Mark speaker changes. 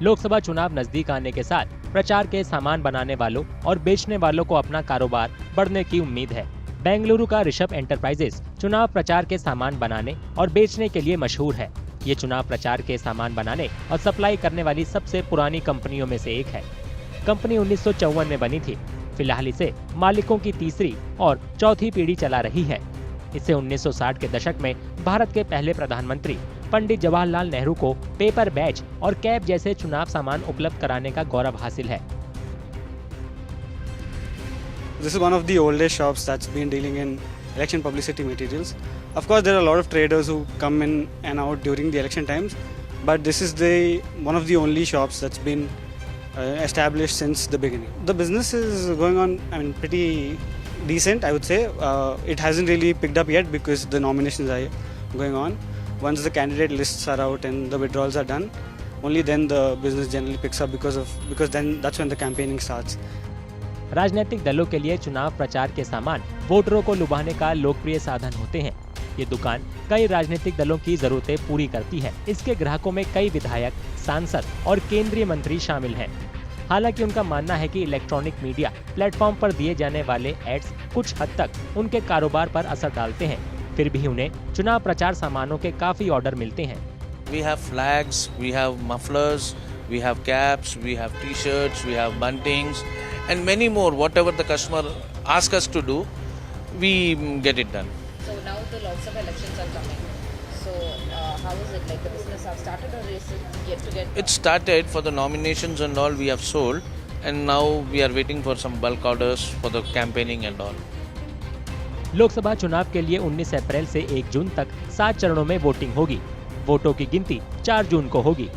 Speaker 1: लोकसभा चुनाव नजदीक आने के साथ प्रचार के सामान बनाने वालों और बेचने वालों को अपना कारोबार बढ़ने की उम्मीद है। बेंगलुरु का ऋषभ एंटरप्राइजेस चुनाव प्रचार के सामान बनाने और बेचने के लिए मशहूर है। ये चुनाव प्रचार के सामान बनाने और सप्लाई करने वाली सबसे पुरानी कंपनियों में से एक है। कंपनी 1954 में बनी थी। फिलहाल इसे मालिकों की तीसरी और चौथी पीढ़ी चला रही है। इसे 1960 के दशक में भारत के पहले प्रधानमंत्री पंडित जवाहरलाल नेहरू को पेपर बैच और कैप जैसे चुनाव सामान उपलब्ध कराने का गौरव हासिल है।
Speaker 2: This is one of the oldest shops that's been dealing in election publicity materials. Of course, there are a lot of traders who come in and out during the election times, but this is one of the only shops that's been established since the beginning. The business is going on, pretty decent, I would say. It hasn't really picked up yet because the nominations are going on. Once the candidate lists are out and the withdrawals are done, only then the business generally picks up because then that's when the campaigning starts.
Speaker 1: राजनीतिक दलों के लिए चुनाव प्रचार के सामान वोटरों को लुभाने का लोकप्रिय साधन होते हैं। ये दुकान कई राजनीतिक दलों की जरूरतें पूरी करती है। इसके ग्राहकों में कई विधायक, सांसद और केंद्रीय मंत्री शामिल हैं। हालांकि उनका मानना है कि इलेक्ट्रॉनिक मीडिया प्लेटफॉर्म पर दिए जाने वाले एड्स कुछ हद तक उनके कारोबार पर असर डालते हैं। फिर भी उन्हें चुनाव प्रचार सामानों के काफी ऑर्डर मिलते हैं।
Speaker 3: We have flags, we have mufflers, we have caps, we have t-shirts, we have buntings and many more. Whatever the customer asks us to do, we get it done.
Speaker 4: So now the Lok Sabha elections are coming. So how is it, like the business have started or is it yet to get?
Speaker 3: It started for the nominations and all we have sold, and now we are waiting for some bulk orders for the campaigning and all.
Speaker 1: Lok Sabha चुनाव के लिए 19 अप्रैल से 1 जून तक 7 चरणों में voting होगी। वोटों की गिनती 4 जून को होगी।